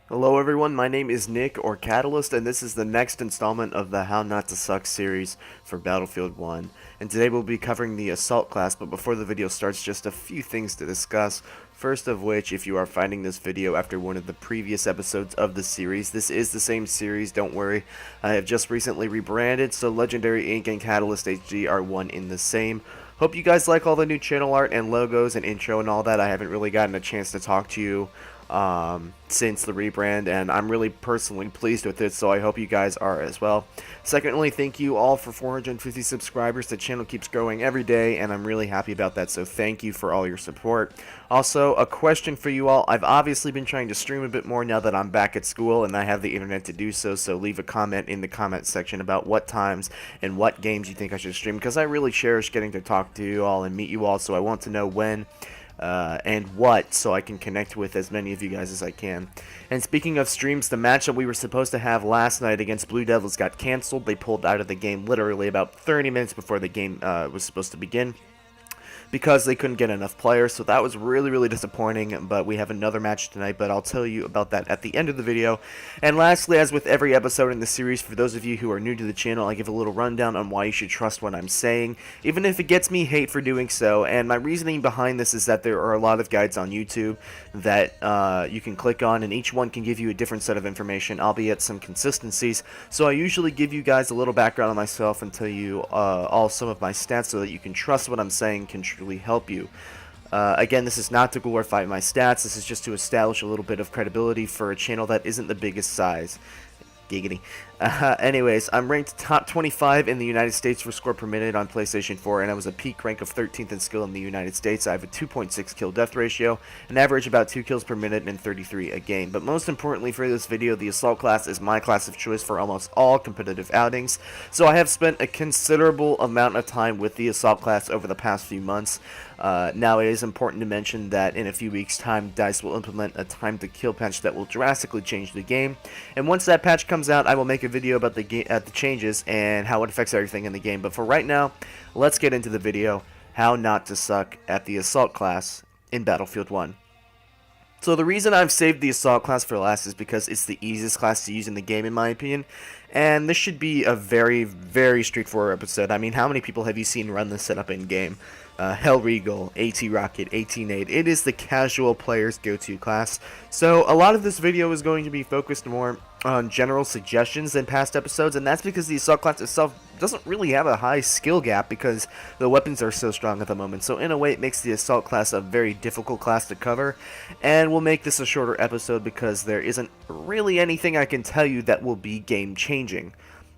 Hello everyone, my name is Nick or Catalyst, and this is the next installment of the How Not to Suck series for Battlefield 1. And today we'll be covering the Assault class, but before the video starts, just a few things to discuss. First of which, if you are finding this video after one of the previous episodes of the series, this is the same series, don't worry. I have just recently rebranded, so Legendary Inc. and Catalyst HD are one in the same. Hope you guys like all the new channel art and logos and intro and all that. I haven't really gotten a chance to talk to you since the rebrand, and I'm really personally pleased with it, so I hope you guys are as well. Secondly, thank you all for 450 subscribers. The channel keeps growing every day, and I'm really happy about that, so thank you for all your support. Also, a question for you all. I've obviously been trying to stream a bit more now that I'm back at school and I have the internet to do so, so leave a comment in the comment section about what times and what games you think I should stream, because I really cherish getting to talk to you all and meet you all, so I want to know when and what, so I can connect with as many of you guys as I can. And speaking of streams, the match that we were supposed to have last night against Blue Devils got canceled. They pulled out of the game literally about 30 minutes before the game was supposed to begin, because they couldn't get enough players, so that was really disappointing. But we have another match tonight, but I'll tell you about that at the end of the video. And lastly, as with every episode in the series, for those of you who are new to the channel, I give a little rundown on why you should trust what I'm saying, even if it gets me hate for doing so. And my reasoning behind this is that there are a lot of guides on YouTube that you can click on, and each one can give you a different set of information, albeit some consistencies. So I usually give you guys a little background on myself and tell you all some of my stats so that you can trust what I'm saying can truly help you. Again, this is not to glorify my stats, this is just to establish a little bit of credibility for a channel that isn't the biggest size. Giggity. Anyways, I'm ranked top 25 in the United States for score per minute on PlayStation 4, and I was a peak rank of 13th in skill in the United States. I have a 2.6 kill death ratio, an average about 2 kills per minute, and 33 a game. But most importantly for this video, the Assault class is my class of choice for almost all competitive outings. So I have spent a considerable amount of time with the Assault class over the past few months. Now it is important to mention that in a few weeks time, DICE will implement a time to kill patch that will drastically change the game, and once that patch comes out, I will make a video about the changes and how it affects everything in the game. But for right now, let's get into the video, how not to suck at the Assault class in Battlefield 1. So the reason I've saved the Assault class for last is because it's the easiest class to use in the game, in my opinion. And this should be a very straightforward episode. I mean, how many people have you seen run this setup in game? Hell Regal, AT Rocket, AT Nade. It is the casual player's go-to class. So a lot of this video is going to be focused more on general suggestions than past episodes, and that's because the Assault class itself doesn't really have a high skill gap because the weapons are so strong at the moment. So in a way, it makes the Assault class a very difficult class to cover, and we'll make this a shorter episode because there isn't really anything I can tell you that will be game changing.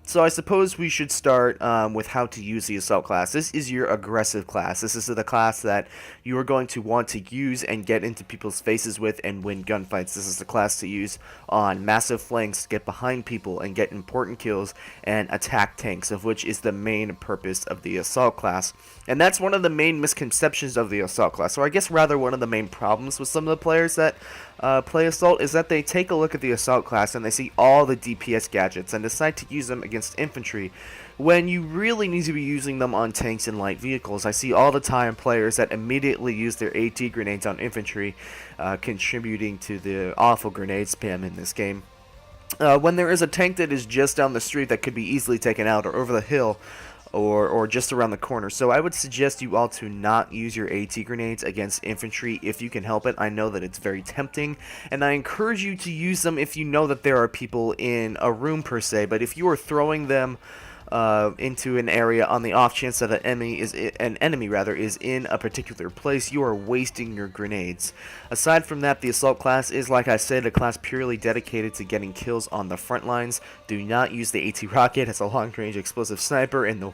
So I suppose we should start with how to use the Assault class. This is your aggressive class. This is the class that you are going to want to use and get into people's faces with and win gunfights. This is the class to use on massive flanks, to get behind people and get important kills and attack tanks, of which is the main purpose of the Assault class. And that's one of the main misconceptions of the Assault class, or I guess rather one of the main problems with some of the players that play Assault, is that they take a look at the Assault class and they see all the DPS gadgets and decide to use them against infantry when you really need to be using them on tanks and light vehicles. I see all the time players that immediately use their AT grenades on infantry, contributing to the awful grenade spam in this game. When there is a tank that is just down the street that could be easily taken out, or over the hill, or just around the corner. So I would suggest you all to not use your AT grenades against infantry if you can help it. I know that it's very tempting, and I encourage you to use them if you know that there are people in a room per se, but if you are throwing them into an area on the off chance that an enemy is in a particular place, you are wasting your grenades. Aside from that, the Assault class is, like I said, a class purely dedicated to getting kills on the front lines. Do not use the AT Rocket as a long-range explosive sniper in the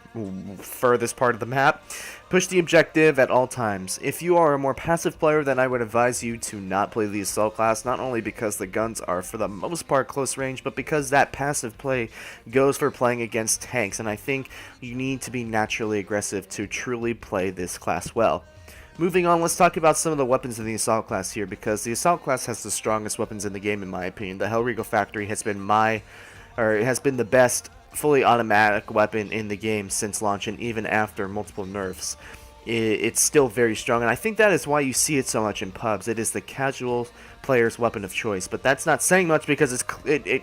furthest part of the map. Push the objective at all times. If you are a more passive player, then I would advise you to not play the Assault class, not only because the guns are for the most part close range, but because that passive play goes for playing against tanks, and I think you need to be naturally aggressive to truly play this class well. Moving on, let's talk about some of the weapons in the Assault class here, because the Assault class has the strongest weapons in the game, in my opinion. The Hell Regal Factory has been the best fully automatic weapon in the game since launch, and even after multiple nerfs. it's still very strong, and I think that is why you see it so much in pubs. It is the casual player's weapon of choice, but that's not saying much because it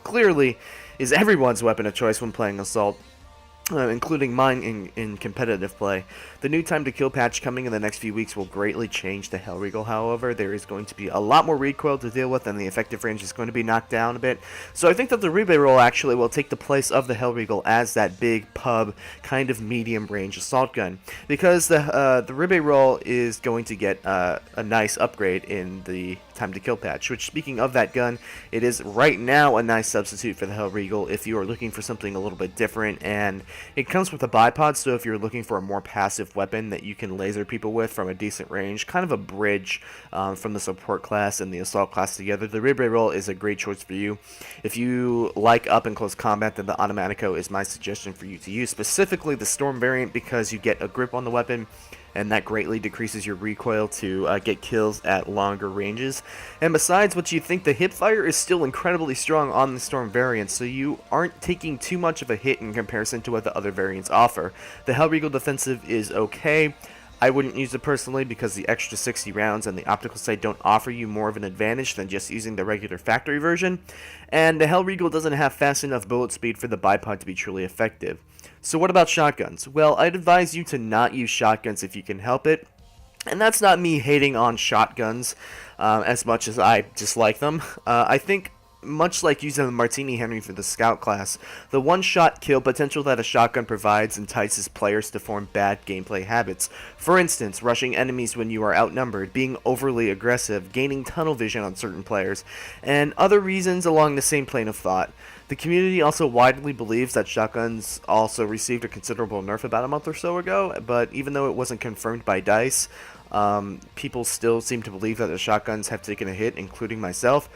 clearly is everyone's weapon of choice when playing Assault. Including mine in competitive play. The new time to kill patch coming in the next few weeks will greatly change the Hellregal, however. There is going to be a lot more recoil to deal with, and the effective range is going to be knocked down a bit. So I think that the Rebay roll actually will take the place of the Hellregal as that big pub kind of medium range assault gun, because the Rebay roll is going to get a nice upgrade in the time to kill patch, which, speaking of that gun, it is right now a nice substitute for the Hellregal if you are looking for something a little bit different, and it comes with a bipod, so if you're looking for a more passive weapon that you can laser people with from a decent range, kind of a bridge from the support class and the assault class together, the Rebay roll is a great choice for you. If you like up and close combat, then the Automatico is my suggestion for you to use, specifically the Storm variant, because you get a grip on the weapon, and that greatly decreases your recoil to get kills at longer ranges. And besides, what you think, the hipfire is still incredibly strong on the Storm variant, so you aren't taking too much of a hit in comparison to what the other variants offer. The Hellregal defensive is okay. I wouldn't use it personally because the extra 60 rounds and the optical sight don't offer you more of an advantage than just using the regular factory version, and the Hellregal doesn't have fast enough bullet speed for the bipod to be truly effective. So what about shotguns? Well, I'd advise you to not use shotguns if you can help it, and that's not me hating on shotguns as much as I dislike them. I think, much like using the Martini Henry for the Scout class, the one-shot kill potential that a shotgun provides entices players to form bad gameplay habits. For instance, rushing enemies when you are outnumbered, being overly aggressive, gaining tunnel vision on certain players, and other reasons along the same plane of thought. The community also widely believes that shotguns also received a considerable nerf about a month or so ago, but even though it wasn't confirmed by DICE, people still seem to believe that the shotguns have taken a hit, including myself.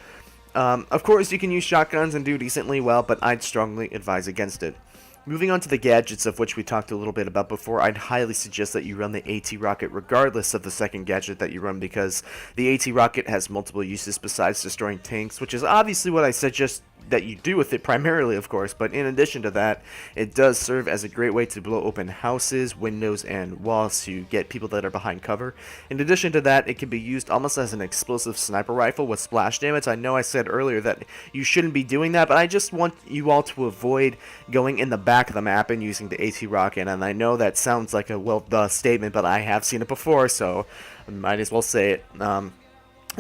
Of course, you can use shotguns and do decently well, but I'd strongly advise against it. Moving on to the gadgets, of which we talked a little bit about before, I'd highly suggest that you run the AT rocket regardless of the second gadget that you run, because the AT rocket has multiple uses besides destroying tanks, which is obviously what I suggest that you do with it primarily, of course, but in addition to that, it does serve as a great way to blow open houses, windows, and walls to get people that are behind cover. In addition to that, it can be used almost as an explosive sniper rifle with splash damage. I know I said earlier that you shouldn't be doing that, but I just want you all to avoid going in the back of the map and using the AT rocket, and I know that sounds like a well-duh statement, but I have seen it before, so I might as well say it.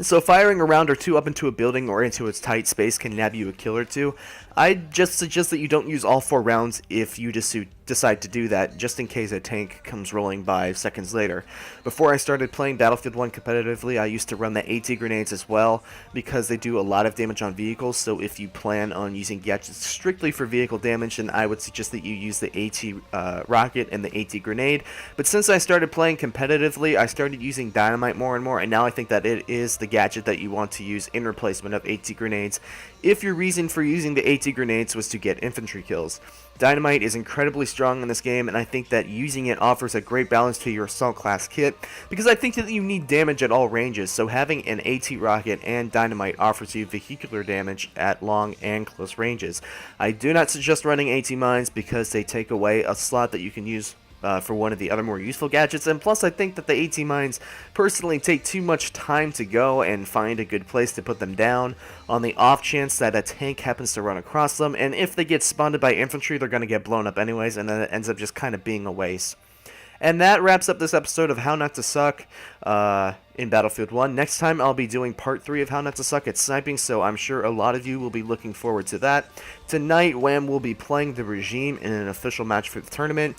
So firing a round or two up into a building or into its tight space can nab you a kill or two. I just suggest that you don't use all 4 rounds if you decide to do that, just in case a tank comes rolling by seconds later. Before I started playing Battlefield 1 competitively, I used to run the AT grenades as well, because they do a lot of damage on vehicles, so if you plan on using gadgets strictly for vehicle damage, then I would suggest that you use the AT rocket and the AT grenade. But since I started playing competitively, I started using dynamite more and more, and now I think that it is the gadget that you want to use in replacement of AT grenades, if your reason for using the AT grenades was to get infantry kills. Dynamite is incredibly strong in this game, and I think that using it offers a great balance to your assault class kit, because I think that you need damage at all ranges, so having an AT rocket and dynamite offers you vehicular damage at long and close ranges. I do not suggest running AT mines because they take away a slot that you can use for one of the other more useful gadgets, and plus I think that the AT mines personally take too much time to go and find a good place to put them down on the off chance that a tank happens to run across them, and if they get spawned by infantry, they're going to get blown up anyways, and then it ends up just kind of being a waste. And that wraps up this episode of How Not to Suck in Battlefield 1. Next time I'll be doing part 3 of How Not to Suck at sniping, so I'm sure a lot of you will be looking forward to that. Tonight, Wham will be playing the Regime in an official match for the tournament.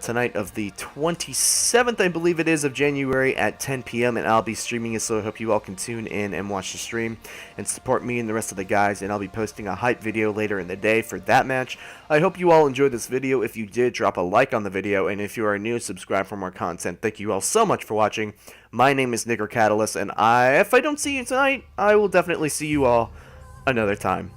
Tonight of the 27th, I believe it is, of January at 10 p.m. and I'll be streaming it, so I hope you all can tune in and watch the stream and support me and the rest of the guys, and I'll be posting a hype video later in the day for that match. I hope you all enjoyed this video. If you did, drop a like on the video, and if you are new, subscribe for more content. Thank you all so much for watching. My name is Nigger Catalyst, and if I don't see you tonight, I will definitely see you all another time.